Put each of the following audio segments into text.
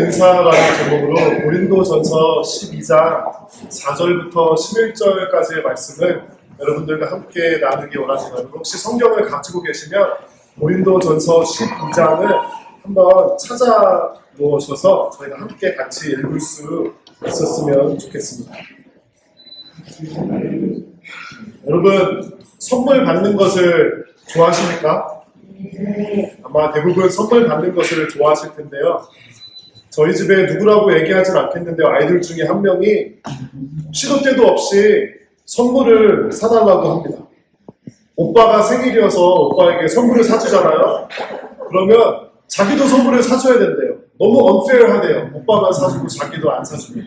은사라는 제목으로 고린도전서 12장 4절부터 11절까지의 말씀을 여러분들과 함께 나누기 원하시나요? 혹시 성경을 가지고 계시면 고린도전서 12장을 한번 찾아 놓으셔서 저희가 함께 같이 읽을 수 있었으면 좋겠습니다. 여러분, 선물 받는 것을 좋아하십니까? 아마 대부분 선물 받는 것을 좋아하실 텐데요. 저희 집에 누구라고 얘기하진 않겠는데요. 아이들 중에 한 명이 시도 때도 없이 선물을 사달라고 합니다. 오빠가 생일이어서 오빠에게 선물을 사주잖아요. 그러면 자기도 선물을 사줘야 된대요. 너무 unfair하대요. 오빠만 사주고 자기도 안 사주면.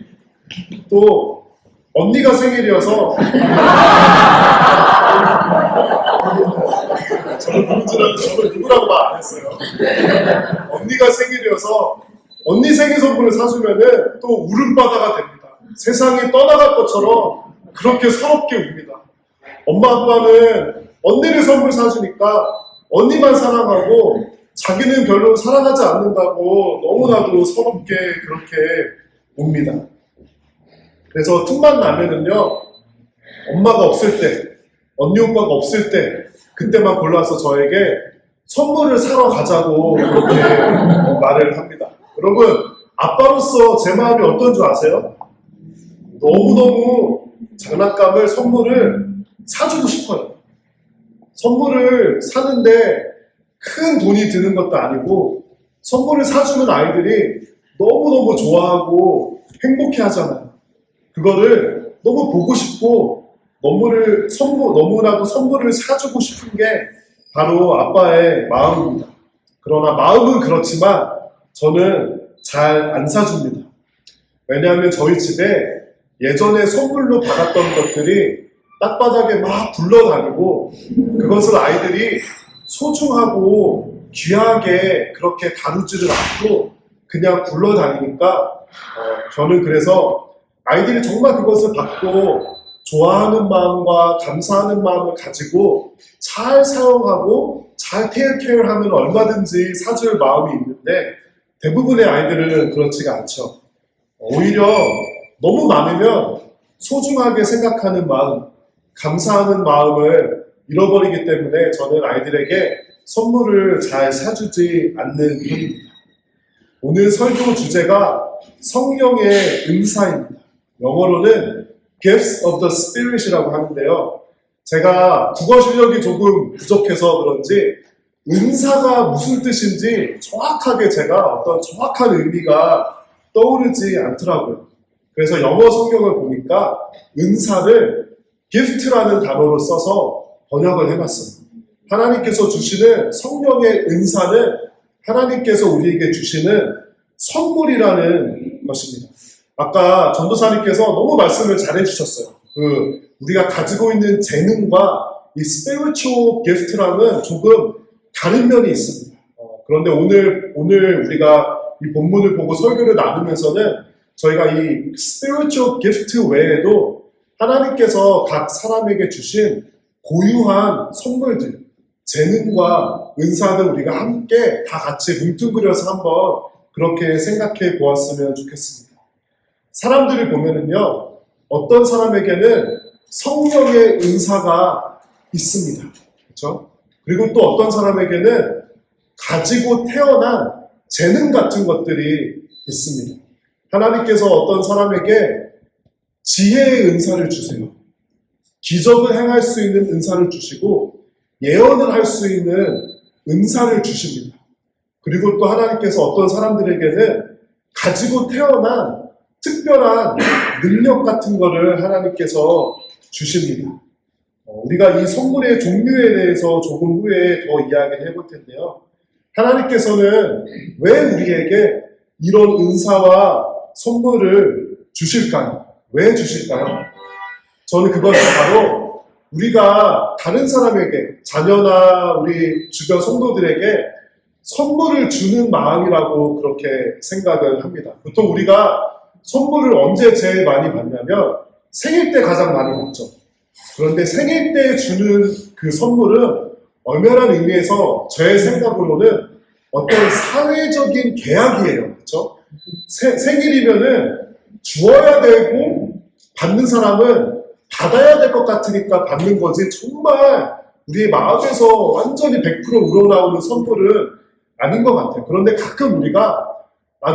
또 언니가 생일이어서 저는 누구라고 말 안 했어요. 언니가 생일이어서 언니 생일 선물을 사주면은 또 울음바다가 됩니다. 세상이 떠나갈 것처럼 그렇게 서럽게 웁니다. 엄마 아빠는 언니를 선물 사주니까 언니만 사랑하고 자기는 별로 사랑하지 않는다고 너무나도 서럽게 그렇게 웁니다. 그래서 틈만 나면은요, 엄마가 없을 때, 언니 오빠가 없을 때 그때만 골라서 저에게 선물을 사러 가자고 그렇게 말을 합니다. 여러분, 아빠로서 제 마음이 어떤 줄 아세요? 너무너무 장난감을, 선물을 사주고 싶어요. 선물을 사는데 큰 돈이 드는 것도 아니고 선물을 사주는 아이들이 너무너무 좋아하고 행복해 하잖아요. 그거를 너무 보고 싶고 너무나도 선물을 사주고 싶은 게 바로 아빠의 마음입니다. 그러나 마음은 그렇지만 저는 잘 안 사줍니다. 왜냐하면 저희 집에 예전에 선물로 받았던 것들이 땅바닥에 막 굴러다니고 그것을 아이들이 소중하고 귀하게 그렇게 다루지를 않고 그냥 굴러다니니까 저는 그래서 아이들이 정말 그것을 받고 좋아하는 마음과 감사하는 마음을 가지고 잘 사용하고 잘 케어하면 얼마든지 사줄 마음이 있는데 대부분의 아이들은 그렇지가 않죠. 오히려 너무 많으면 소중하게 생각하는 마음, 감사하는 마음을 잃어버리기 때문에 저는 아이들에게 선물을 잘 사주지 않는 편입니다. 오늘 설교 주제가 성령의 은사입니다. 영어로는 Gifts of the Spirit이라고 하는데요. 제가 국어 실력이 조금 부족해서 그런지 은사가 무슨 뜻인지 정확하게 제가 어떤 정확한 의미가 떠오르지 않더라고요. 그래서 영어 성경을 보니까 은사를 gift라는 단어로 써서 번역을 해봤어요. 하나님께서 주시는 성령의 은사는 하나님께서 우리에게 주시는 선물이라는 것입니다. 아까 전도사님께서 너무 말씀을 잘해주셨어요. 우리가 가지고 있는 재능과 이 spiritual gift랑은 조금 다른 면이 있습니다. 그런데 오늘 우리가 이 본문을 보고 설교를 나누면서는 저희가 이 spiritual gift 외에도 하나님께서 각 사람에게 주신 고유한 선물들, 재능과 은사를 우리가 함께 다 같이 뭉뚱그려서 한번 그렇게 생각해 보았으면 좋겠습니다. 사람들을 보면은요, 어떤 사람에게는 성령의 은사가 있습니다. 그렇죠? 그리고 또 어떤 사람에게는 가지고 태어난 재능 같은 것들이 있습니다. 하나님께서 어떤 사람에게 지혜의 은사를 주세요. 기적을 행할 수 있는 은사를 주시고 예언을 할 수 있는 은사를 주십니다. 그리고 또 하나님께서 어떤 사람들에게는 가지고 태어난 특별한 능력 같은 거를 하나님께서 주십니다. 우리가 이 선물의 종류에 대해서 조금 후에 더 이야기를 해볼 텐데요. 하나님께서는 왜 우리에게 이런 은사와 선물을 주실까요? 왜 주실까요? 저는 그것이 바로 우리가 다른 사람에게, 자녀나 우리 주변 성도들에게 선물을 주는 마음이라고 그렇게 생각을 합니다. 보통 우리가 선물을 언제 제일 많이 받냐면 생일 때 가장 많이 받죠. 그런데 생일 때 주는 그 선물은 엄연한 의미에서 제 생각으로는 어떤 사회적인 계약이에요. 그렇죠? 생일이면은 주어야 되고 받는 사람은 받아야 될 것 같으니까 받는 거지, 정말 우리의 마음에서 완전히 100% 우러나오는 선물은 아닌 것 같아요. 그런데 가끔 우리가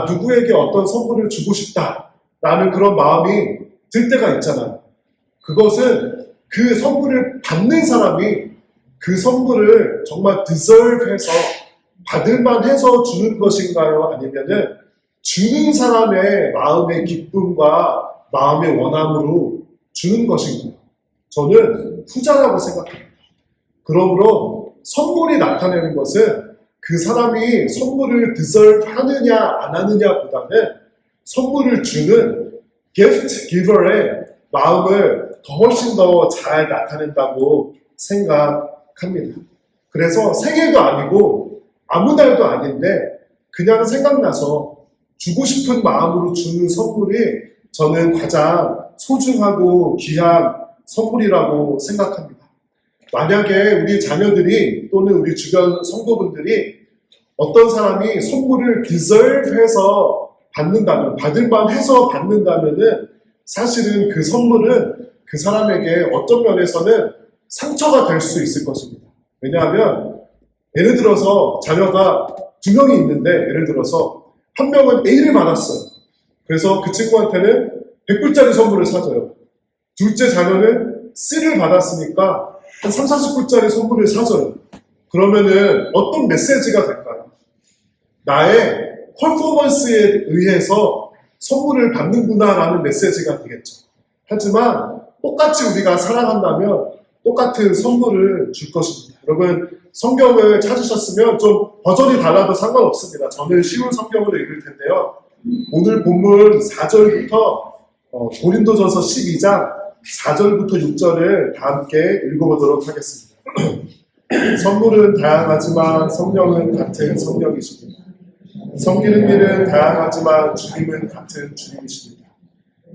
누구에게 어떤 선물을 주고 싶다라는 그런 마음이 들 때가 있잖아요. 그것은 그 선물을 받는 사람이 그 선물을 정말 deserve해서 받을만 해서 주는 것인가요? 아니면은 주는 사람의 마음의 기쁨과 마음의 원함으로 주는 것인가요? 저는 후자라고 생각합니다. 그러므로 선물이 나타내는 것은 그 사람이 선물을 deserve 하느냐 안 하느냐보다는 선물을 주는 gift giver의 마음을 훨씬 더 잘 나타낸다고 생각합니다. 그래서 생일도 아니고 아무 날도 아닌데 그냥 생각나서 주고 싶은 마음으로 주는 선물이 저는 가장 소중하고 귀한 선물이라고 생각합니다. 만약에 우리 자녀들이 또는 우리 주변 성도분들이 어떤 사람이 선물을 deserve해서 받는다면, 받을만 해서 받는다면은 사실은 그 선물은 그 사람에게 어떤 면에서는 상처가 될 수 있을 것입니다. 왜냐하면 예를 들어서 자녀가 2명이 있는데, 예를 들어서 한 명은 A를 받았어요. 그래서 그 친구한테는 100불짜리 선물을 사줘요. 둘째 자녀는 C를 받았으니까 한 3, 40불짜리 선물을 사줘요. 그러면은 어떤 메시지가 될까요? 나의 퍼포먼스에 의해서 선물을 받는구나라는 메시지가 되겠죠. 하지만 똑같이 우리가 사랑한다면 똑같은 선물을 줄 것입니다. 여러분, 성경을 찾으셨으면 좀 버전이 달라도 상관없습니다. 저는 쉬운 성경으로 읽을 텐데요. 오늘 본문 4절부터 고린도전서 12장 4절부터 6절을 다 함께 읽어보도록 하겠습니다. 선물은 다양하지만 성령은 같은 성령이십니다. 섬기는 일은 다양하지만 주님은 같은 주님이십니다.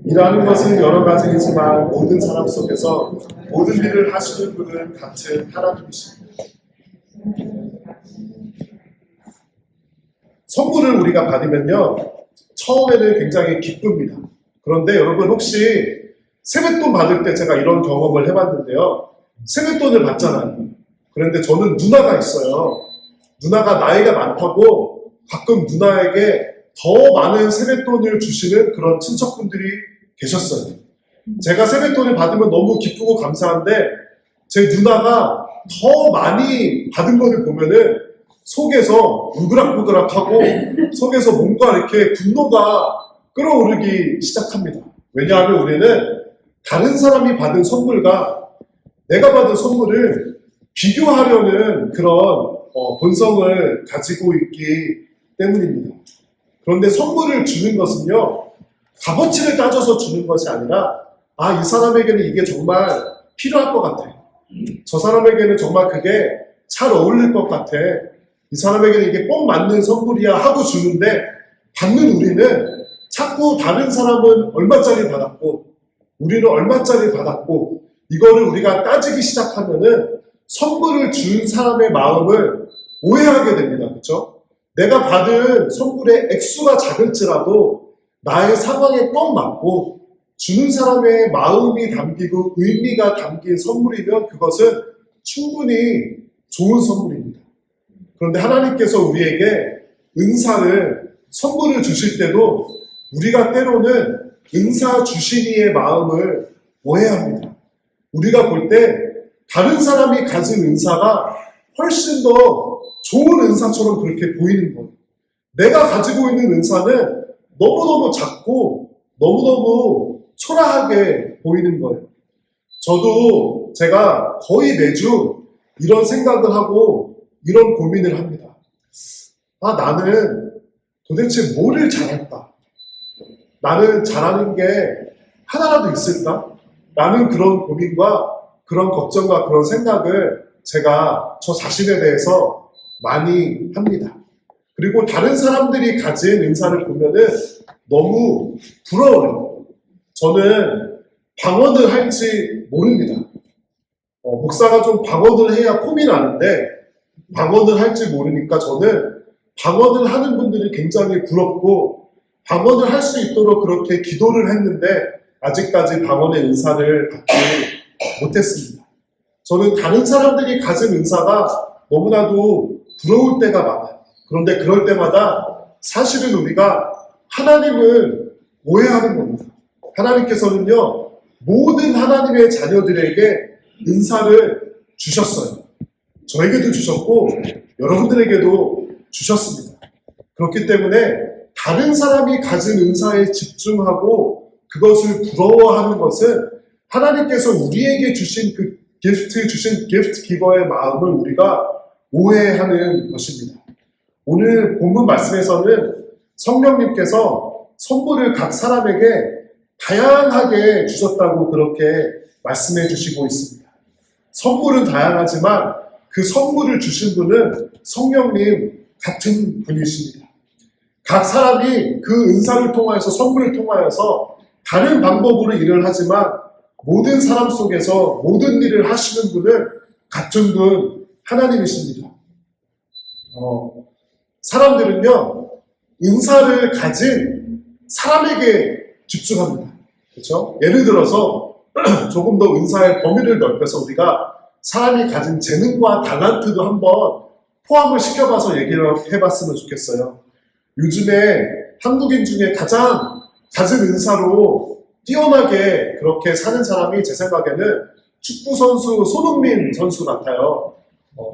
일하는 것은 여러 가지이지만 모든 사람 속에서 모든 일을 하시는 분은 같은 하나님이십니다. 선물을 우리가 받으면요, 처음에는 굉장히 기쁩니다. 그런데 여러분, 혹시 세뱃돈 받을 때 제가 이런 경험을 해봤는데요. 세뱃돈을 받잖아요. 그런데 저는 누나가 있어요. 누나가 나이가 많다고 가끔 누나에게 더 많은 세뱃돈을 주시는 그런 친척분들이 계셨어요. 제가 세뱃돈을 받으면 너무 기쁘고 감사한데 제 누나가 더 많이 받은 것을 보면은 속에서 우그락부그락하고 속에서 뭔가 이렇게 분노가 끓어오르기 시작합니다. 왜냐하면 우리는 다른 사람이 받은 선물과 내가 받은 선물을 비교하려는 그런 본성을 가지고 있기 때문입니다. 그런데 선물을 주는 것은요, 값어치를 따져서 주는 것이 아니라 이 사람에게는 이게 정말 필요할 것 같아. 저 사람에게는 정말 그게 잘 어울릴 것 같아. 이 사람에게는 이게 꼭 맞는 선물이야 하고 주는데, 받는 우리는 자꾸 다른 사람은 얼마짜리 받았고 우리는 얼마짜리 받았고 이거를 우리가 따지기 시작하면은 선물을 준 사람의 마음을 오해하게 됩니다. 그렇죠? 내가 받은 선물의 액수가 작을지라도 나의 상황에 꼭 맞고 주는 사람의 마음이 담기고 의미가 담긴 선물이면 그것은 충분히 좋은 선물입니다. 그런데 하나님께서 우리에게 은사를, 선물을 주실 때도 우리가 때로는 은사 주시니의 마음을 오해합니다. 우리가 볼 때 다른 사람이 가진 은사가 훨씬 더 좋은 은사처럼 그렇게 보이는 거예요. 내가 가지고 있는 은사는 너무너무 작고 너무너무 초라하게 보이는 거예요. 저도 제가 거의 매주 이런 생각을 하고 이런 고민을 합니다. 나는 도대체 뭐를 잘할까? 나는 잘하는 게 하나라도 있을까? 라는 그런 고민과 그런 걱정과 그런 생각을 제가 저 자신에 대해서 많이 합니다. 그리고 다른 사람들이 가진 은사를 보면은 너무 부러워요. 저는 방언을 할지 모릅니다. 목사가 좀 방언을 해야 폼이 나는데 방언을 할지 모르니까 저는 방언을 하는 분들이 굉장히 부럽고 방언을 할 수 있도록 그렇게 기도를 했는데 아직까지 방언의 은사를 받지 못했습니다. 저는 다른 사람들이 가진 은사가 너무나도 부러울 때가 많아요. 그런데 그럴 때마다 사실은 우리가 하나님을 오해하는 겁니다. 하나님께서는요, 모든 하나님의 자녀들에게 은사를 주셨어요. 저에게도 주셨고 여러분들에게도 주셨습니다. 그렇기 때문에 다른 사람이 가진 은사에 집중하고 그것을 부러워하는 것은 하나님께서 우리에게 주신 그 기프트 기버의 마음을 우리가 오해하는 것입니다. 오늘 본문 말씀에서는 성령님께서 선물을 각 사람에게 다양하게 주셨다고 그렇게 말씀해 주시고 있습니다. 선물은 다양하지만 그 선물을 주신 분은 성령님 같은 분이십니다. 각 사람이 그 은사를 통하여서 선물을 통하여서 다른 방법으로 일을 하지만 모든 사람 속에서 모든 일을 하시는 분은 같은 분 하나님이십니다. 사람들은요, 은사를 가진 사람에게 집중합니다. 그렇죠? 예를 들어서 조금 더 은사의 범위를 넓혀서 우리가 사람이 가진 재능과 달란트도 한번 포함을 시켜봐서 얘기를 해봤으면 좋겠어요. 요즘에 한국인 중에 가장 가진 은사로 뛰어나게 그렇게 사는 사람이 제 생각에는 축구선수 손흥민 선수 같아요.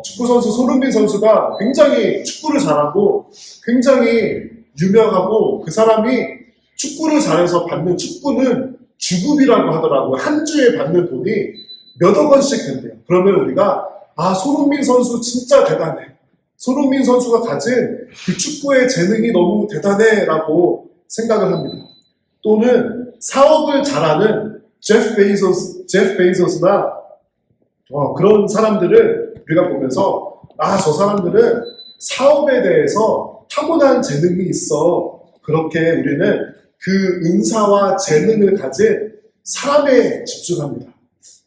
축구선수 손흥민 선수가 굉장히 축구를 잘하고 굉장히 유명하고 그 사람이 축구를 잘해서 받는 축구는 주급이라고 하더라고요. 한 주에 받는 돈이 몇억 원씩 된대요. 그러면 우리가 손흥민 선수 진짜 대단해. 손흥민 선수가 가진 그 축구의 재능이 너무 대단해 라고 생각을 합니다. 또는 사업을 잘하는 제프 베이소스나 그런 사람들을 우리가 보면서 저 사람들은 사업에 대해서 타고난 재능이 있어. 그렇게 우리는 그 은사와 재능을 가진 사람에 집중합니다.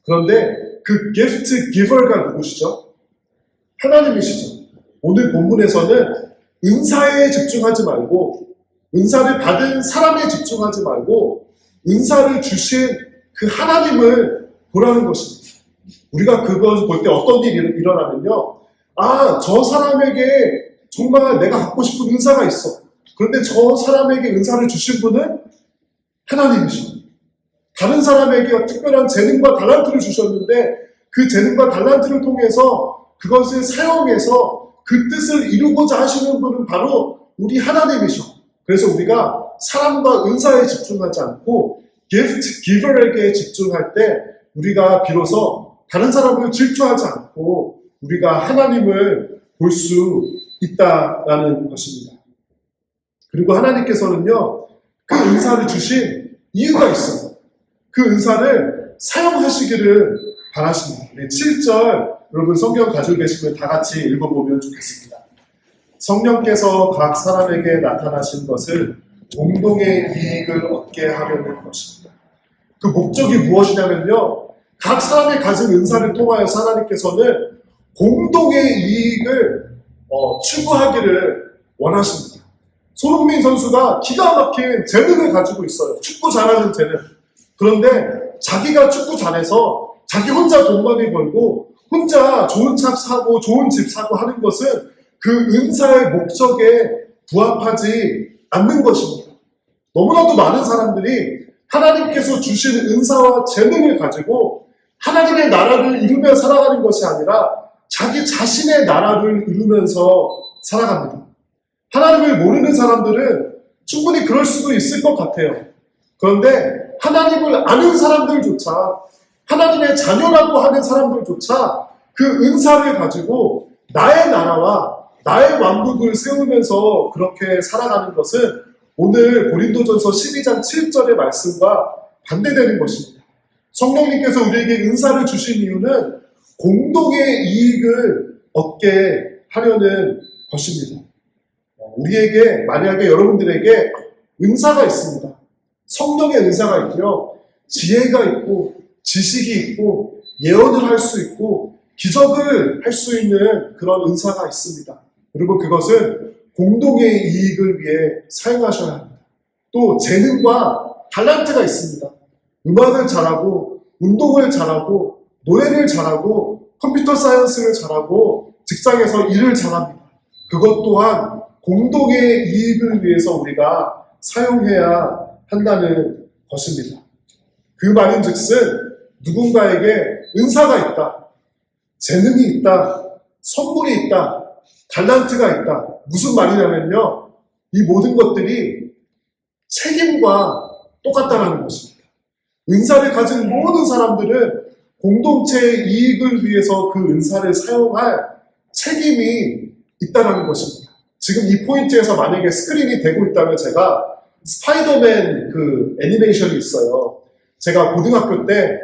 그런데 그 기프트 기버가 누구시죠? 하나님이시죠. 오늘 본문에서는 은사에 집중하지 말고 은사를 받은 사람에 집중하지 말고 은사를 주신 그 하나님을 보라는 것입니다. 우리가 그걸 볼 때 어떤 일이 일어나면요. 저 사람에게 정말 내가 갖고 싶은 은사가 있어. 그런데 저 사람에게 은사를 주신 분은 하나님이셔. 다른 사람에게 특별한 재능과 달란트를 주셨는데 그 재능과 달란트를 통해서 그것을 사용해서 그 뜻을 이루고자 하시는 분은 바로 우리 하나님이셔. 그래서 우리가 사람과 은사에 집중하지 않고 기프트 기버에게 집중할 때 우리가 비로소 다른 사람을 질투하지 않고 우리가 하나님을 볼 수 있다라는 것입니다. 그리고 하나님께서는요, 그 은사를 주신 이유가 있어요. 그 은사를 사용하시기를 바라십니다. 7절 여러분 성경 가지고 계시면 다 같이 읽어보면 좋겠습니다. 성령께서 각 사람에게 나타나신 것을 공동의 이익을 얻게 하려는 것입니다. 그 목적이 무엇이냐면요, 각 사람이 가진 은사를 통하여 하나님께서는 공동의 이익을 추구하기를 원하십니다. 손흥민 선수가 기가 막힌 재능을 가지고 있어요. 축구 잘하는 재능. 그런데 자기가 축구 잘해서 자기 혼자 돈 많이 벌고 혼자 좋은 차 사고 좋은 집 사고 하는 것은 그 은사의 목적에 부합하지 않는 것입니다. 너무나도 많은 사람들이 하나님께서 주신 은사와 재능을 가지고 하나님의 나라를 이루며 살아가는 것이 아니라 자기 자신의 나라를 이루면서 살아갑니다. 하나님을 모르는 사람들은 충분히 그럴 수도 있을 것 같아요. 그런데 하나님을 아는 사람들조차, 하나님의 자녀라고 하는 사람들조차 그 은사를 가지고 나의 나라와 나의 왕국을 세우면서 그렇게 살아가는 것은 오늘 고린도전서 12장 7절의 말씀과 반대되는 것입니다. 성령님께서 우리에게 은사를 주신 이유는 공동의 이익을 얻게 하려는 것입니다. 우리에게, 만약에 여러분들에게 은사가 있습니다. 성령의 은사가 있고요. 지혜가 있고 지식이 있고 예언을 할 수 있고 기적을 할 수 있는 그런 은사가 있습니다. 그리고 그것은 공동의 이익을 위해 사용하셔야 합니다. 또 재능과 탤런트가 있습니다. 음악을 잘하고 운동을 잘하고 노래를 잘하고 컴퓨터 사이언스를 잘하고 직장에서 일을 잘합니다. 그것 또한 공동의 이익을 위해서 우리가 사용해야 한다는 것입니다. 그 말인즉슨 누군가에게 은사가 있다, 재능이 있다, 선물이 있다, 탤런트가 있다. 무슨 말이냐면요, 이 모든 것들이 책임과 똑같다는 것입니다. 은사를 가진 모든 사람들은 공동체의 이익을 위해서 그 은사를 사용할 책임이 있다는 것입니다. 지금 이 포인트에서 만약에 스크린이 되고 있다면 제가 스파이더맨 그 애니메이션이 있어요. 제가 고등학교 때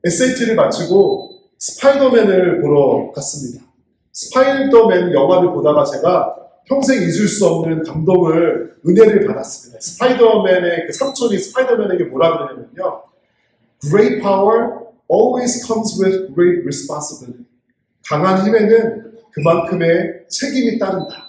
SAT를 마치고 스파이더맨을 보러 갔습니다. 스파이더맨 영화를 보다가 제가 평생 잊을 수 없는 감동을, 은혜를 받았습니다. 스파이더맨의 그 삼촌이 스파이더맨에게 뭐라 그러냐면요, Great power always comes with great responsibility. 강한 힘에는 그만큼의 책임이 따른다.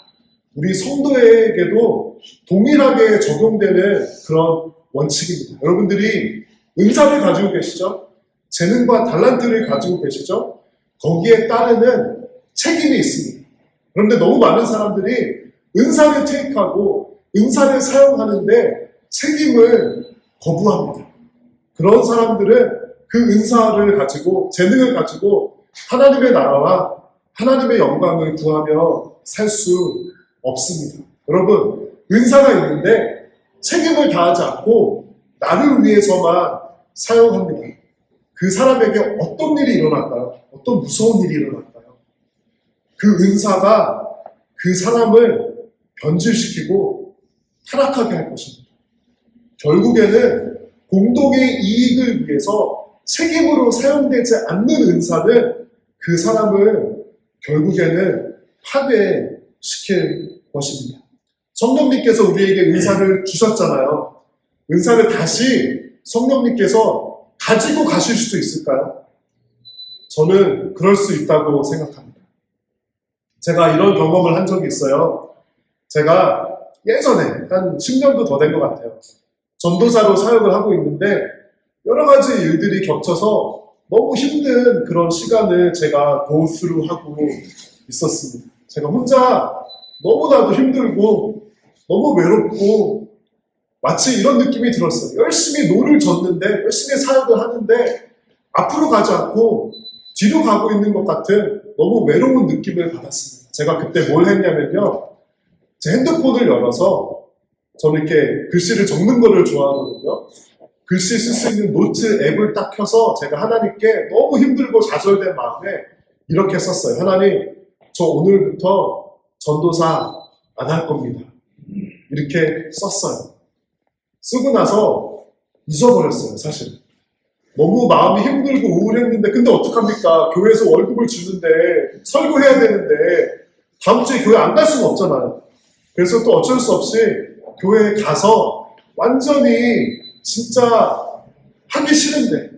우리 성도에게도 동일하게 적용되는 그런 원칙입니다. 여러분들이 은사를 가지고 계시죠? 재능과 탤런트를 가지고 계시죠? 거기에 따르는 책임이 있습니다. 그런데 너무 많은 사람들이 은사를 테이크하고 은사를 사용하는데 책임을 거부합니다. 그런 사람들은 그 은사를 가지고, 재능을 가지고 하나님의 나라와 하나님의 영광을 구하며 살 수 없습니다. 여러분, 은사가 있는데 책임을 다하지 않고 나를 위해서만 사용합니다. 그 사람에게 어떤 일이 일어날까요? 어떤 무서운 일이 일어날까요? 그 은사가 그 사람을 변질시키고 타락하게 할 것입니다. 결국에는 공동의 이익을 위해서 책임으로 사용되지 않는 은사는 그 사람을 결국에는 파괴시킬 것입니다. 성령님께서 우리에게 은사를 주셨잖아요. 은사를 다시 성령님께서 가지고 가실 수도 있을까요? 저는 그럴 수 있다고 생각합니다. 제가 이런 경험을 한 적이 있어요. 제가 예전에 한 10년도 더 된 것 같아요. 전도사로 사역을 하고 있는데 여러 가지 일들이 겹쳐서 너무 힘든 그런 시간을 제가 고스루하고 있었습니다. 제가 혼자 너무나도 힘들고 너무 외롭고 마치 이런 느낌이 들었어요. 열심히 노를 젓는데, 열심히 사역을 하는데 앞으로 가지 않고 뒤로 가고 있는 것 같은 너무 외로운 느낌을 받았습니다. 제가 그때 뭘 했냐면요, 제 핸드폰을 열어서, 저는 이렇게 글씨를 적는 거를 좋아하거든요. 글씨 쓸 수 있는 노트 앱을 딱 켜서 제가 하나님께 너무 힘들고 좌절된 마음에 이렇게 썼어요. 하나님, 저 오늘부터 전도사 안 할 겁니다. 이렇게 썼어요. 쓰고 나서 잊어버렸어요, 사실. 너무 마음이 힘들고 우울했는데, 근데 어떡합니까? 교회에서 월급을 주는데, 설교해야 되는데, 다음 주에 교회 안 갈 수가 없잖아요. 그래서 또 어쩔 수 없이 교회에 가서 완전히 진짜 하기 싫은데,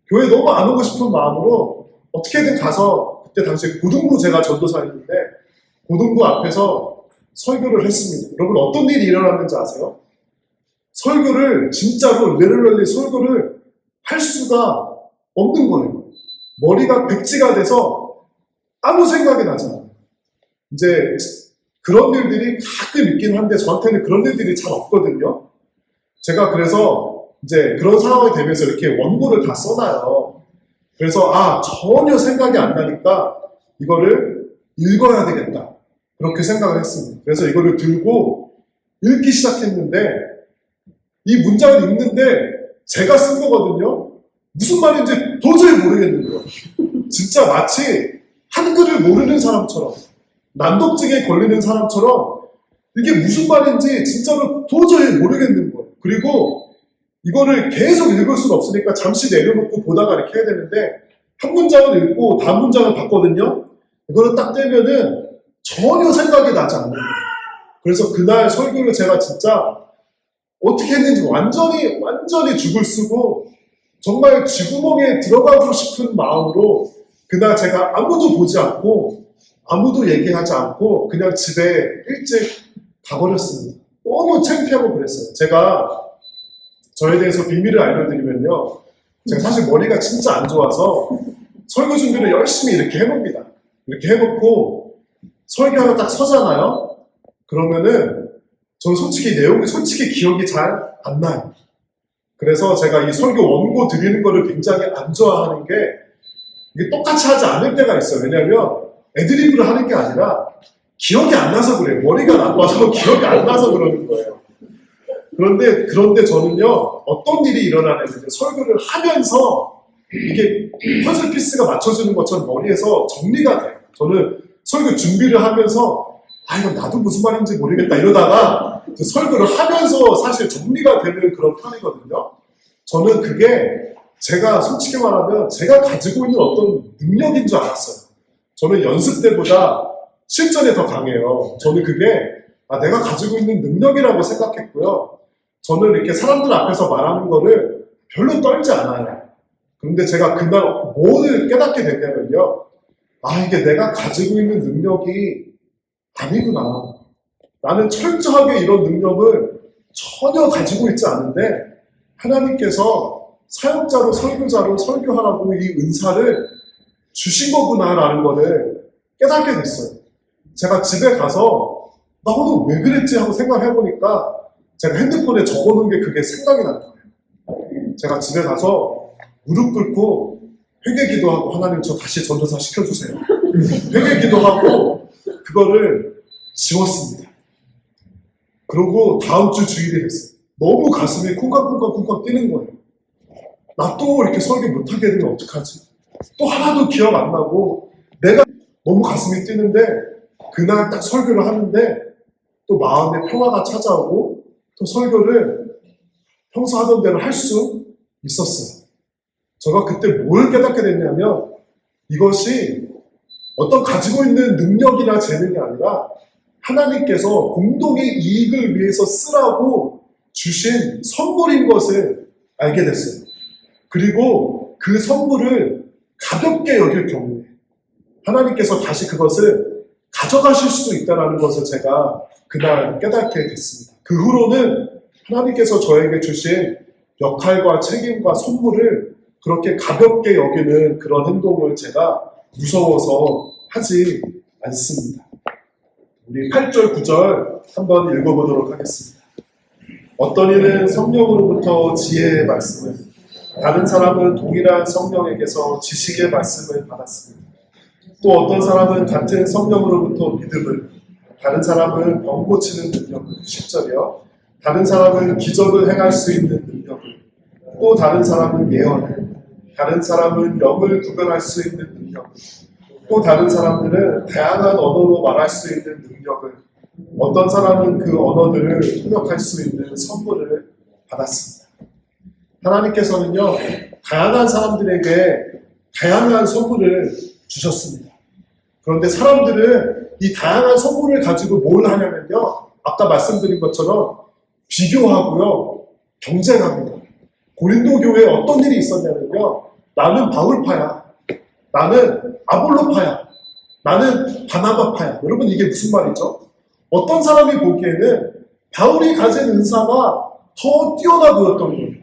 교회 너무 안 오고 싶은 마음으로 어떻게든 가서, 그때 당시에 고등부, 제가 전도사였는데 고등부 앞에서 설교를 했습니다. 여러분, 어떤 일이 일어났는지 아세요? 설교를 진짜로 literally 설교를 할 수가 없는 거예요. 머리가 백지가 돼서 아무 생각이 나지 않아요. 이제 그런 일들이 가끔 있긴 한데 저한테는 그런 일들이 잘 없거든요. 제가 그래서 이제 그런 상황이 되면서 이렇게 원고를 다 써놔요. 그래서 전혀 생각이 안 나니까 이거를 읽어야 되겠다, 그렇게 생각을 했습니다. 그래서 이거를 들고 읽기 시작했는데, 이 문장을 읽는데 제가 쓴 거거든요. 무슨 말인지 도저히 모르겠는 거예요. 진짜 마치 한글을 모르는 사람처럼, 난독증에 걸리는 사람처럼 이게 무슨 말인지 진짜로 도저히 모르겠는 거예요. 그리고 이거를 계속 읽을 수는 없으니까 잠시 내려놓고 보다가 이렇게 해야 되는데, 한 문장을 읽고 다음 문장을 봤거든요. 이거를 딱 떼면은 전혀 생각이 나지 않는 거예요. 그래서 그날 설교를 제가 진짜 어떻게 했는지 완전히 죽을 쓰고 정말 쥐구멍에 들어가고 싶은 마음으로 그날 제가 아무도 보지 않고 아무도 얘기하지 않고 그냥 집에 일찍 가버렸습니다. 너무 창피하고 그랬어요. 제가 저에 대해서 비밀을 알려드리면요. 제가 사실 머리가 진짜 안 좋아서 설교 준비를 열심히 이렇게 해봅니다. 이렇게 해놓고 설교하러 딱 서잖아요. 그러면은 저는 솔직히 내용이 기억이 잘 안 나요. 그래서 제가 이 설교 원고 드리는 거를 굉장히 안 좋아하는 게 이게 똑같이 하지 않을 때가 있어요. 왜냐면 애드리브를 하는 게 아니라 기억이 안 나서 그래요. 머리가 나빠서 기억이 안 나서 그러는 거예요. 그런데 저는요, 어떤 일이 일어나냐면 설교를 하면서 이게 퍼즐 피스가 맞춰지는 것처럼 머리에서 정리가 돼요. 저는 설교 준비를 하면서 이건 나도 무슨 말인지 모르겠다 이러다가 설교를 하면서 사실 정리가 되는 그런 편이거든요. 저는 그게 제가 솔직히 말하면 제가 가지고 있는 어떤 능력인 줄 알았어요. 저는 연습 때보다 실전에 더 강해요. 저는 그게 내가 가지고 있는 능력이라고 생각했고요. 저는 이렇게 사람들 앞에서 말하는 거를 별로 떨지 않아요. 그런데 제가 그날 뭘 깨닫게 됐냐면요. 이게 내가 가지고 있는 능력이 아니구나. 나는 철저하게 이런 능력을 전혀 가지고 있지 않은데 하나님께서 사역자로 설교자로 설교하라고 이 은사를 주신 거구나라는 거를 깨닫게 됐어요. 제가 집에 가서 나 오늘 왜 그랬지 하고 생각해보니까 제가 핸드폰에 적어놓은 게 그게 생각이 난 거예요. 제가 집에 가서 무릎 꿇고 회개 기도하고 하나님 저 다시 전도사 시켜주세요. 회개 기도하고 그거를 지웠습니다. 그러고 다음 주 주일이 됐어요. 너무 가슴이 쿵쾅쿵쾅쿵쾅 뛰는 거예요. 나 또 이렇게 설교 못하게 되면 어떡하지? 또 하나도 기억 안 나고 내가 너무 가슴이 뛰는데 그날 딱 설교를 하는데 또 마음에 평화가 찾아오고 또 설교를 평소 하던 대로 할 수 있었어요. 제가 그때 뭘 깨닫게 됐냐면 이것이 어떤 가지고 있는 능력이나 재능이 아니라 하나님께서 공동의 이익을 위해서 쓰라고 주신 선물인 것을 알게 됐어요. 그리고 그 선물을 가볍게 여길 경우에 하나님께서 다시 그것을 가져가실 수 있다는 것을 제가 그날 깨닫게 됐습니다. 그 후로는 하나님께서 저에게 주신 역할과 책임과 선물을 그렇게 가볍게 여기는 그런 행동을 제가 무서워서 하지 않습니다. 우리 8절, 9절 한번 읽어보도록 하겠습니다. 어떤 이는 성령으로부터 지혜의 말씀을, 다른 사람은 동일한 성령에게서 지식의 말씀을 받았습니다. 또 어떤 사람은 같은 성령으로부터 믿음을, 다른 사람은 병 고치는 능력을, 10절이요. 다른 사람은 기적을 행할 수 있는 능력을, 또 다른 사람은 예언을, 다른 사람은 영을 구별할 수 있는 능력을, 또 다른 사람들은 다양한 언어로 말할 수 있는 능력을, 어떤 사람은 그 언어들을 통역할 수 있는 선물을 받았습니다. 하나님께서는요, 다양한 사람들에게 다양한 선물을 주셨습니다. 그런데 사람들은 이 다양한 선물을 가지고 뭘 하냐면요, 아까 말씀드린 것처럼 비교하고요, 경쟁합니다. 고린도 교회에 어떤 일이 있었냐면요, 나는 바울파야, 나는 아볼로파야, 나는 바나바파야. 여러분 이게 무슨 말이죠? 어떤 사람이 보기에는 바울이 가진 은사가 더 뛰어나 보였던 거예요.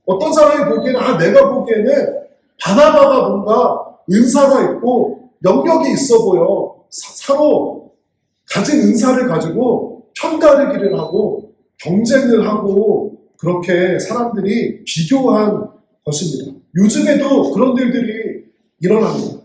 어떤 사람이 보기에는 내가 보기에는 바나바가 뭔가 은사가 있고 영역이 있어 보여. 서로 가진 은사를 가지고 편가르기를 하고 경쟁을 하고 그렇게 사람들이 비교한 것입니다. 요즘에도 그런 일들이 일어납니다.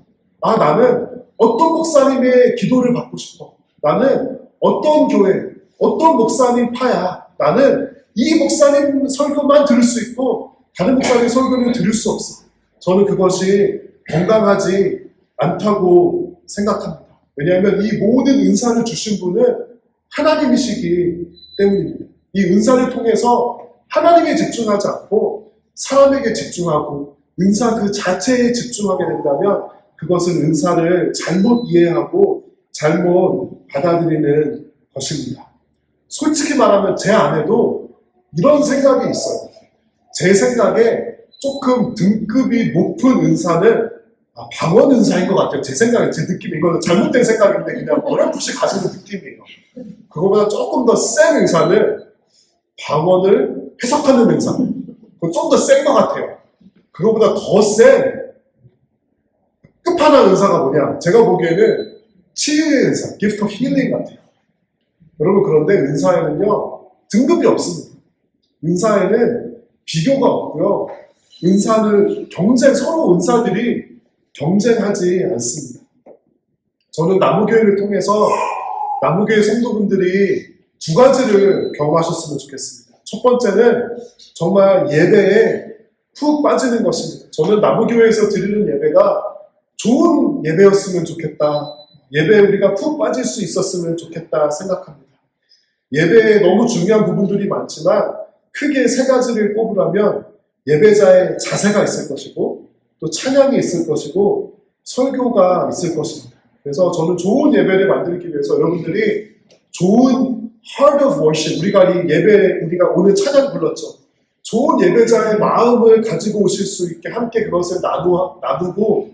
나는 어떤 목사님의 기도를 받고 싶어. 나는 어떤 교회, 어떤 목사님 파야. 나는 이 목사님 설교만 들을 수 있고 다른 목사님 설교는 들을 수 없어. 저는 그것이 건강하지 않다고 생각합니다. 왜냐하면 이 모든 은사를 주신 분은 하나님이시기 때문입니다. 이 은사를 통해서 하나님에 집중하지 않고 사람에게 집중하고 은사 그 자체에 집중하게 된다면 그것은 은사를 잘못 이해하고 잘못 받아들이는 것입니다. 솔직히 말하면 제 안에도 이런 생각이 있어요. 제 생각에 조금 등급이 높은 은사는 방언 은사인 것 같아요. 제 생각에, 제 느낌, 이거는 잘못된 생각인데 그냥 어렴풋이 가지는 느낌이에요. 그거보다 조금 더 센 은사는 방언을 해석하는 은사. 그건 좀 더 센 것 같아요. 그거보다 더 센 끝판왕 은사가 뭐냐? 제가 보기에는 치유의 은사, gift of healing 같아요. 여러분, 그런데 은사에는요, 등급이 없습니다. 은사에는 비교가 없고요. 은사는 서로 은사들이 경쟁하지 않습니다. 저는 나무교회를 통해서 나무교회 성도분들이 두 가지를 경험하셨으면 좋겠습니다. 첫 번째는 정말 예배에 푹 빠지는 것입니다. 저는 나무교회에서 드리는 예배가 좋은 예배였으면 좋겠다. 예배에 우리가 푹 빠질 수 있었으면 좋겠다 생각합니다. 예배에 너무 중요한 부분들이 많지만 크게 세 가지를 꼽으라면 예배자의 자세가 있을 것이고 또 찬양이 있을 것이고 설교가 있을 것입니다. 그래서 저는 좋은 예배를 만들기 위해서 여러분들이 좋은 heart of worship, 우리가 오늘 찬양 불렀죠. 좋은 예배자의 마음을 가지고 오실 수 있게 함께 그것을 나누고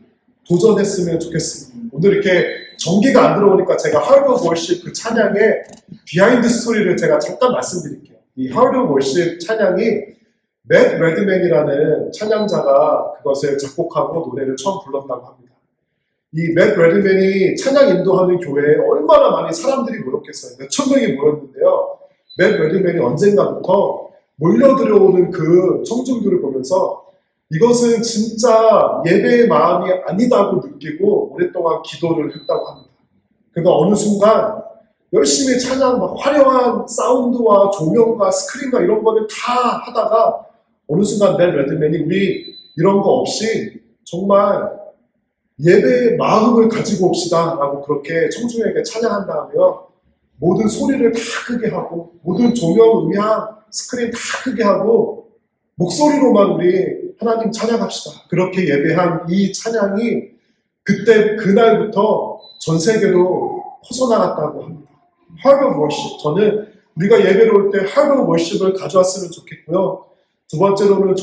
도전했으면 좋겠습니다. 오늘 이렇게 전기가 안 들어오니까 제가 Heart of Worship 그 찬양의 비하인드 스토리를 제가 잠깐 말씀드릴게요. 이 Heart of Worship 찬양이 맷 레드맨이라는 찬양자가 그것을 작곡하고 노래를 처음 불렀다고 합니다. 이 맷 레드맨이 찬양 인도하는 교회에 얼마나 많이 사람들이 모였겠어요. 몇천 명이 모였는데요. 맷 레드맨이 언젠가부터 몰려들어오는 그 청중들을 보면서 이것은 진짜 예배의 마음이 아니다고 느끼고 오랫동안 기도를 했다고 합니다. 그가 어느 순간 열심히 찬양, 화려한 사운드와 조명과 스크린과 이런 거를 다 하다가 어느 순간 맷 레드맨이 우리 이런 거 없이 정말 예배의 마음을 가지고 옵시다 라고 그렇게 청중에게 찬양한다며 모든 소리를 다 크게 하고 모든 조명, 음향, 스크린 다 크게 하고 목소리로만 우리 하나님 찬양합시다. 그렇게 예배한 이 찬양이 그날부터 전 세계로 퍼져나갔다고 합니다. Heart of Worship. 저는 우리가 예배를 올 때 Heart of Worship을 가져왔으면 좋겠고요. 두 번째로는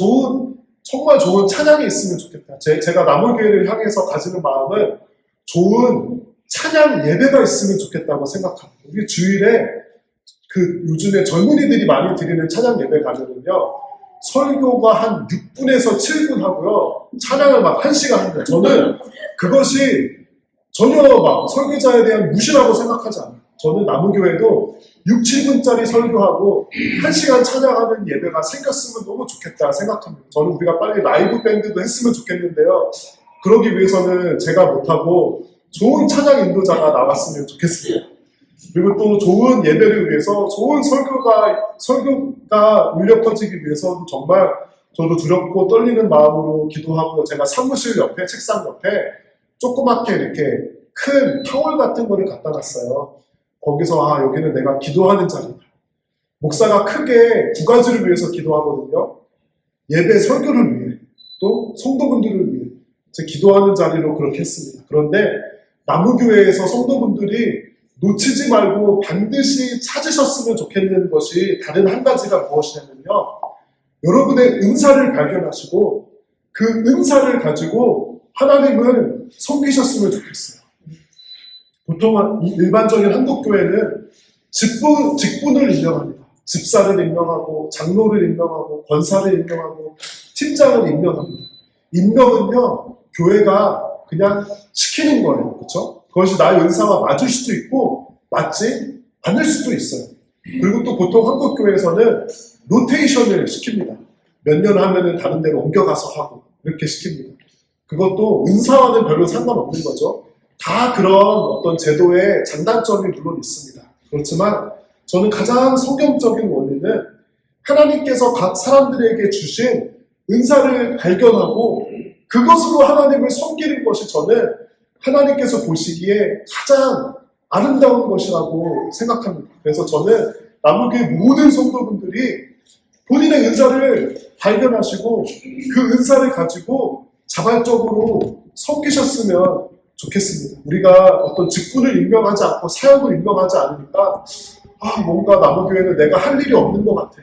정말 좋은 찬양이 있으면 좋겠다. 제가 나무교회를 향해서 가지는 마음은 좋은 찬양 예배가 있으면 좋겠다고 생각합니다. 우리 주일에 요즘에 젊은이들이 많이 드리는 찬양 예배 가면은요, 설교가 한 6분에서 7분 하고요, 찬양을 막 1시간 합니다. 저는 그것이 전혀 설교자에 대한 무시라고 생각하지 않아요. 저는 나무교회도 6, 7분짜리 설교하고 1시간 찬양하는 예배가 생겼으면 너무 좋겠다 생각합니다. 저는 우리가 빨리 라이브 밴드도 했으면 좋겠는데요. 그러기 위해서는 제가 못하고 좋은 찬양 인도자가 나왔으면 좋겠습니다. 그리고 또 좋은 예배를 위해서 좋은 설교가 울려 퍼지기 위해서 정말 저도 두렵고 떨리는 마음으로 기도하고 제가 사무실 옆에, 책상 옆에 조그맣게 이렇게 큰 타월 같은 거를 갖다 놨어요. 거기서 여기는 내가 기도하는 자리다. 목사가 크게 두 가지를 위해서 기도하거든요. 예배 설교를 위해 또 성도분들을 위해 제 기도하는 자리로 그렇게 했습니다. 그런데 나무교회에서 성도분들이 놓치지 말고 반드시 찾으셨으면 좋겠는 것이 다른 한 가지가 무엇이냐면요. 여러분의 은사를 발견하시고 그 은사를 가지고 하나님을 섬기셨으면 좋겠어요. 보통 일반적인 한국교회는 직분을 임명합니다. 집사를 임명하고 장로를 임명하고 권사를 임명하고 팀장을 임명합니다. 임명은요, 교회가 그냥 시키는 거예요. 그렇죠? 그것이 나의 은사와 맞을 수도 있고 맞지 않을 수도 있어요. 그리고 또 보통 한국교회에서는 로테이션을 시킵니다. 몇 년 하면은 다른 데로 옮겨가서 하고 이렇게 시킵니다. 그것도 은사와는 별로 상관없는 거죠. 다 그런 어떤 제도의 장단점이 물론 있습니다. 그렇지만 저는 가장 성경적인 원리는 하나님께서 각 사람들에게 주신 은사를 발견하고 그것으로 하나님을 섬기는 것이 저는 하나님께서 보시기에 가장 아름다운 것이라고 생각합니다. 그래서 저는 나무교회 모든 성도분들이 본인의 은사를 발견하시고 그 은사를 가지고 자발적으로 섬기셨으면 좋겠습니다. 우리가 어떤 직분을 임명하지 않고 사역을 임명하지 않으니까 뭔가 나무교회는 내가 할 일이 없는 것 같아.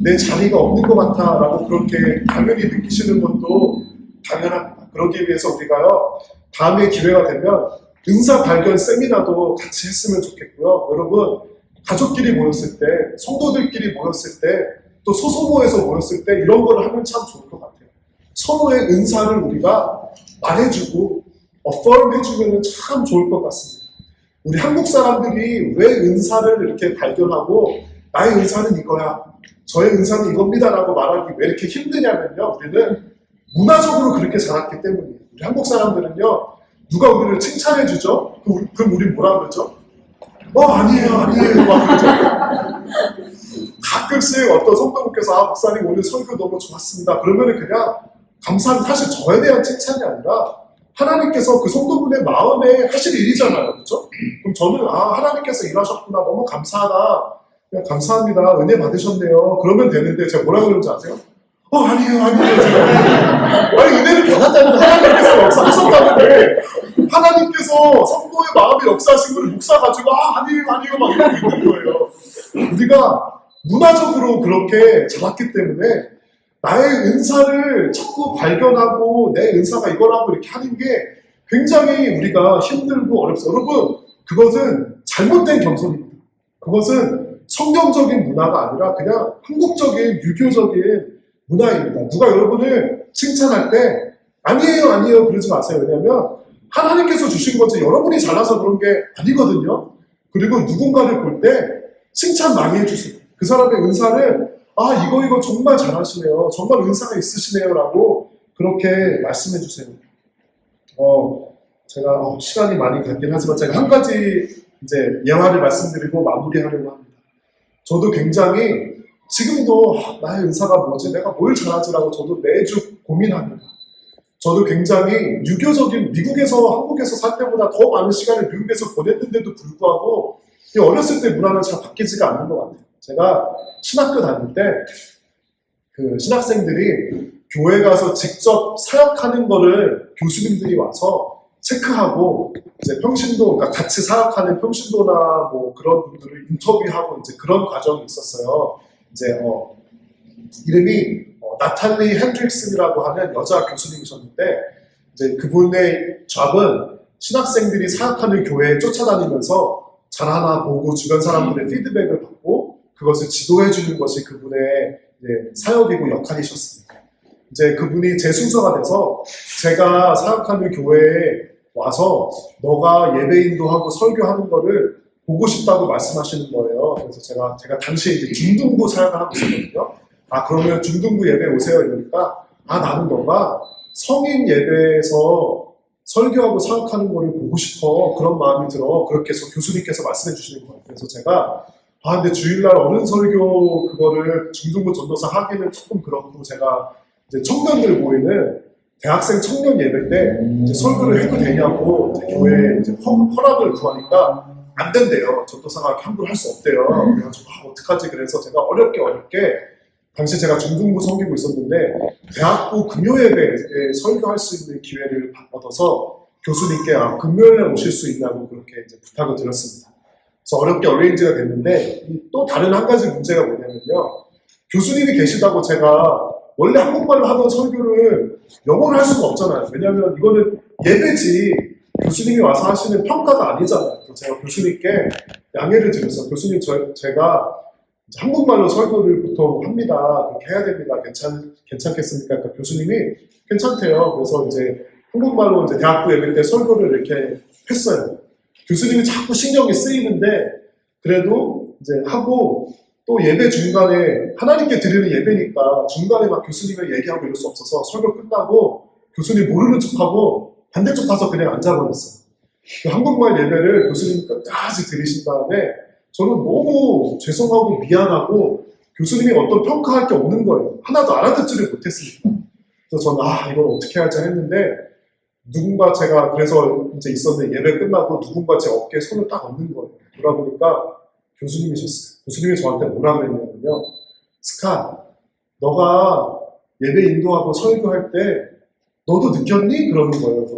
내 자리가 없는 것 같아 라고 그렇게 당연히 느끼시는 것도 당연합니다. 그러기 위해서 우리가요, 다음에 기회가 되면 은사 발견 세미나도 같이 했으면 좋겠고요. 여러분, 가족끼리 모였을 때, 성도들끼리 모였을 때, 또 소소모에서 모였을 때 이런 걸 하면 참 좋을 것 같아요. 서로의 은사를 우리가 말해주고 affirm 해주면 참 좋을 것 같습니다. 우리 한국 사람들이 왜 은사를 이렇게 발견하고 나의 은사는 이거야, 저의 은사는 이겁니다라고 말하기 왜 이렇게 힘드냐면요, 우리는 문화적으로 그렇게 자랐기 때문이에요. 우리 한국 사람들은요, 누가 우리를 칭찬해주죠? 그럼 우리 뭐라 그러죠? 아니에요 막 그러죠. 가끔씩 어떤 성도님께서 목사님 오늘 설교 너무 좋았습니다. 그러면은 그냥 감사한, 사실 저에 대한 칭찬이 아니라 하나님께서 그 성도분의 마음에 하실 일이잖아요. 그렇죠? 그럼 저는 하나님께서 일하셨구나, 너무 감사하다, 그냥 감사합니다, 은혜 받으셨네요, 그러면 되는데 제가 뭐라 그러는지 아세요? 아니에요. 아니, 은혜를 받았다는 하나님께서 역사하셨다는데 하나님께서 성도의 마음에 역사하신 걸 목사 가지고 아니에요 막 이러고 있는 거예요. 우리가 문화적으로 그렇게 자랐기 때문에 나의 은사를 자꾸 발견하고 내 은사가 이거라고 이렇게 하는 게 굉장히 우리가 힘들고 어렵습니다. 여러분, 그것은 잘못된 겸손입니다. 그것은 성경적인 문화가 아니라 그냥 한국적인 유교적인 문화입니다. 누가 여러분을 칭찬할 때 아니에요 그러지 마세요. 왜냐하면 하나님께서 주신 거지 여러분이 잘나서 그런 게 아니거든요. 그리고 누군가를 볼 때 칭찬 많이 해주세요. 그 사람의 은사를 이거 정말 잘하시네요, 정말 은사가 있으시네요 라고 그렇게 말씀해 주세요. 제가 시간이 많이 갔긴 하지만 제가 한 가지 이제 예화를 말씀드리고 마무리하려고 합니다. 저도 굉장히 지금도 나의 은사가 뭐지? 내가 뭘 잘하지라고 저도 매주 고민합니다. 저도 굉장히 유교적인, 미국에서 한국에서 살 때보다 더 많은 시간을 미국에서 보냈는데도 불구하고 이 어렸을 때 문화는 잘 바뀌지가 않는 것 같아요. 제가 신학교 다닐 때 그 신학생들이 교회 가서 직접 사역하는 거를 교수님들이 와서 체크하고 이제 평신도, 그러니까 같이 사역하는 평신도나 뭐 그런 분들을 인터뷰하고 이제 그런 과정이 있었어요. 이제 이름이 나탈리 핸드릭슨이라고 하는 여자 교수님이셨는데 이제 그분의 잡은 신학생들이 사역하는 교회에 쫓아다니면서 잘하나 보고 주변 사람들의 피드백을 받고 그것을 지도해 주는 것이 그분의 사역이고 역할이셨습니다. 이제 그분이 제 순서가 돼서 제가 사역하는 교회에 와서 너가 예배 인도하고 설교하는 거를 보고 싶다고 말씀하시는 거예요. 그래서 제가 당시에 이제 중등부 사역을 하고 있었거든요. 그러면 중등부 예배 오세요 이러니까 나는 너가 성인 예배에서 설교하고 사역하는 거를 보고 싶어, 그런 마음이 들어, 그렇게 해서 교수님께서 말씀해 주시는 거예요. 그래서 제가 근데 주일날 어른 설교 그거를 중등부 전도사 하기는 조금 그렇고 제가 이제 청년들 모이는 대학생 청년 예배 때 이제 설교를 해도 되냐고 이제 교회에 이제 허락을 구하니까 안 된대요. 전도사가 함부로 할 수 없대요. 그래가지고 어떡하지? 그래서 제가 어렵게 당시 제가 중등부 섬기고 있었는데 대학부 금요예배에 설교할 수 있는 기회를 얻어서 교수님께 금요일에 오실 수 있냐고 그렇게 이제 부탁을 드렸습니다. 그래서 어렵게 어레인지가 됐는데 또 다른 한 가지 문제가 뭐냐면요, 교수님이 계시다고 제가 원래 한국말로 하던 설교를 영어로 할 수가 없잖아요. 왜냐하면 이거는 예배지 교수님이 와서 하시는 평가가 아니잖아요. 그래서 제가 교수님께 양해를 드렸어요. 교수님, 제가 한국말로 설교를 보통 합니다. 그렇게 해야 됩니다. 괜찮겠습니까? 그러니까 교수님이 괜찮대요. 그래서 이제 한국말로 이제 대학부 예배 때 설교를 이렇게 했어요. 교수님이 자꾸 신경이 쓰이는데 그래도 이제 하고 또 예배 중간에 하나님께 드리는 예배니까 중간에 막 교수님을 얘기하고 이럴 수 없어서 설교 끝나고 교수님 모르는 척하고 반대쪽 가서 그냥 앉아버렸어요. 그 한국말 예배를 교수님 끝까지 들으신 다음에 저는 너무 죄송하고 미안하고 교수님이 어떤 평가할 게 없는 거예요. 하나도 알아듣지를 못했으니까. 그래서 저는 이걸 어떻게 하지 했는데 누군가 제가 그래서 이제 있었는데 예배 끝나고 누군가 제 어깨에 손을 딱 얹는 거예요. 돌아보니까 교수님이셨어요. 교수님이 저한테 뭐라 그랬냐면요, 스카, 너가 예배 인도하고 설교할 때 너도 느꼈니? 그러는 거예요. 그래서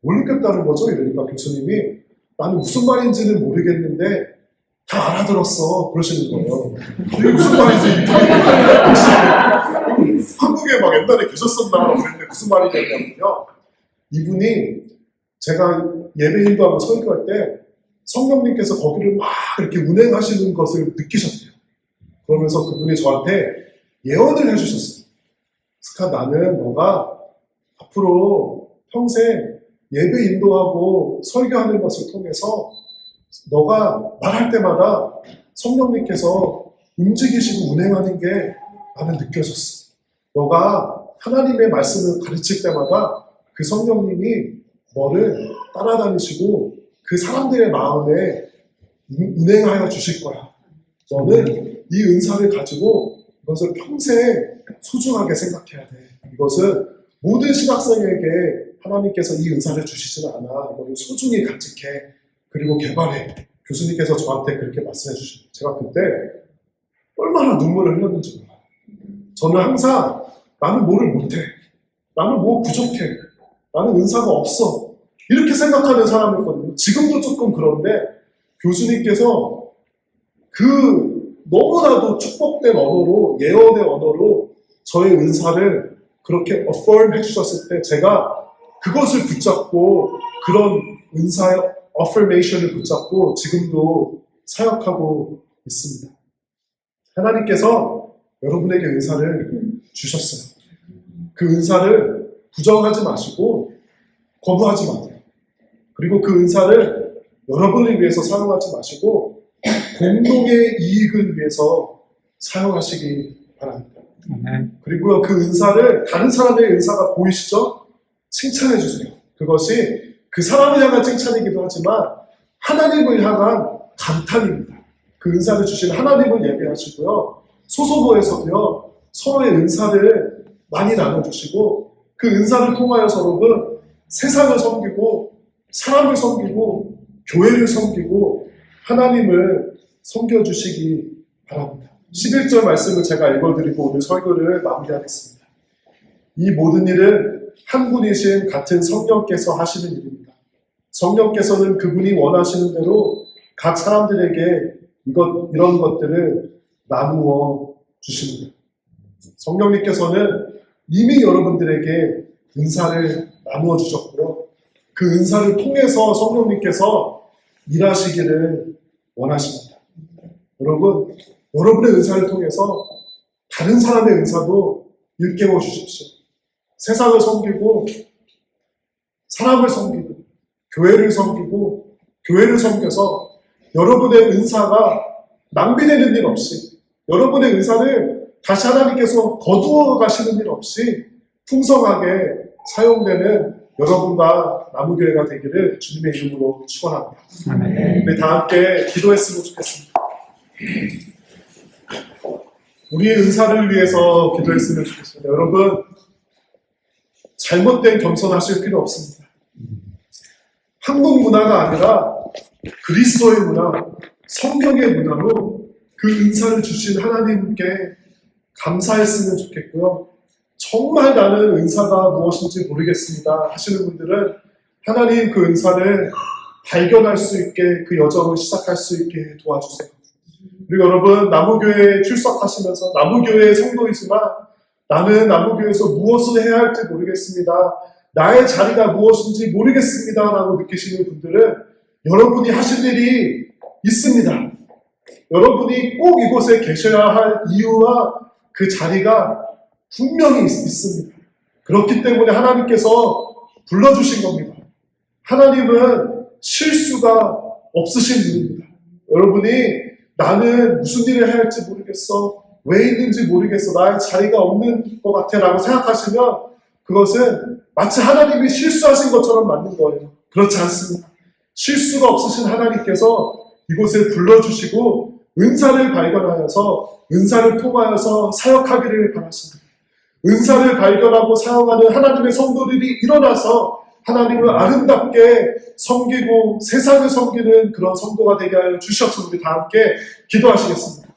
뭘 느꼈다는 거죠? 이러니까 교수님이 나는 무슨 말인지는 모르겠는데 다 알아들었어 그러시는 거예요. 이게 무슨 말인지 한국에 막 옛날에 계셨었나 그랬는데 무슨 말이냐면요, 이분이 제가 예배 인도하고 설교할 때 성령님께서 거기를 막 이렇게 운행하시는 것을 느끼셨대요. 그러면서 그분이 저한테 예언을 해주셨어요. 스카, 나는 너가 앞으로 평생 예배 인도하고 설교하는 것을 통해서 너가 말할 때마다 성령님께서 움직이시고 운행하는 게 나는 느껴졌어. 너가 하나님의 말씀을 가르칠 때마다 그 성령님이 너를 따라다니시고 그 사람들의 마음에 운행하여 주실 거야. 너는 이 은사를 가지고 이것을 평생 소중하게 생각해야 돼. 이것은 모든 신학생에게 하나님께서 이 은사를 주시지는 않아. 이걸 소중히 간직해. 그리고 개발해. 교수님께서 저한테 그렇게 말씀해 주셨어요. 제가 그때 얼마나 눈물을 흘렸는지 몰라요. 저는 항상 나는 뭐를 못해. 나는 뭐 부족해. 나는 은사가 없어. 이렇게 생각하는 사람이었거든요. 지금도 조금 그런데 교수님께서 그 너무나도 축복된 언어로, 예언의 언어로 저의 은사를 그렇게 affirm 해주셨을 때 제가 그것을 붙잡고 그런 은사의 affirmation을 붙잡고 지금도 사역하고 있습니다. 하나님께서 여러분에게 은사를 주셨어요. 그 은사를 부정하지 마시고 거부하지 마세요. 그리고 그 은사를 여러분을 위해서 사용하지 마시고 공동의 이익을 위해서 사용하시기 바랍니다. 그리고 그 은사를 다른 사람의 은사가 보이시죠? 칭찬해 주세요. 그것이 그 사람을 향한 칭찬이기도 하지만 하나님을 향한 감탄입니다. 그 은사를 주신 하나님을 예배하시고요. 소소모에서도요, 서로의 은사를 많이 나눠주시고 그 은사를 통하여서 여러분 세상을 섬기고 사람을 섬기고 교회를 섬기고 하나님을 섬겨주시기 바랍니다. 11절 말씀을 제가 읽어드리고 오늘 설교를 마무리하겠습니다. 이 모든 일은 한 분이신 같은 성령께서 하시는 일입니다. 성령께서는 그분이 원하시는 대로 각 사람들에게 이런 것들을 나누어 주십니다. 성령님께서는 이미 여러분들에게 은사를 나누어 주셨고요. 그 은사를 통해서 성령님께서 일하시기를 원하십니다. 여러분, 여러분의 은사를 통해서 다른 사람의 은사도 일깨워 주십시오. 세상을 섬기고 사람을 섬기고 교회를 섬기고 교회를 섬겨서 여러분의 은사가 낭비되는 일 없이 여러분의 은사를 다시 하나님께서 거두어 가시는 일 없이 풍성하게 사용되는 여러분과 나무교회가 되기를 주님의 이름으로 축원합니다. 우리 다 함께 기도했으면 좋겠습니다. 우리의 은사를 위해서 기도했으면 좋겠습니다. 여러분, 잘못된 겸손하실 필요 없습니다. 한국 문화가 아니라 그리스도의 문화, 성경의 문화로 그 은사를 주신 하나님께 감사했으면 좋겠고요. 정말 나는 은사가 무엇인지 모르겠습니다 하시는 분들은 하나님 그 은사를 발견할 수 있게 그 여정을 시작할 수 있게 도와주세요. 그리고 여러분, 나무교회에 출석하시면서 나무교회의 성도이지만 나는 나무교회에서 무엇을 해야 할지 모르겠습니다. 나의 자리가 무엇인지 모르겠습니다 라고 느끼시는 분들은 여러분이 하실 일이 있습니다. 여러분이 꼭 이곳에 계셔야 할 이유와 그 자리가 분명히 있습니다. 그렇기 때문에 하나님께서 불러주신 겁니다. 하나님은 실수가 없으신 분입니다. 여러분이 나는 무슨 일을 해야 할지 모르겠어. 왜 있는지 모르겠어. 나의 자리가 없는 것 같아 라고 생각하시면 그것은 마치 하나님이 실수하신 것처럼 맞는 거예요. 그렇지 않습니다. 실수가 없으신 하나님께서 이곳에 불러주시고 은사를 발견하여서 은사를 통하여서 사역하기를 바라십니다. 은사를 발견하고 사용하는 하나님의 성도들이 일어나서 하나님을 아름답게 섬기고 세상을 섬기는 그런 성도가 되게 하여 주시옵소서. 우리 다 함께 기도하시겠습니다.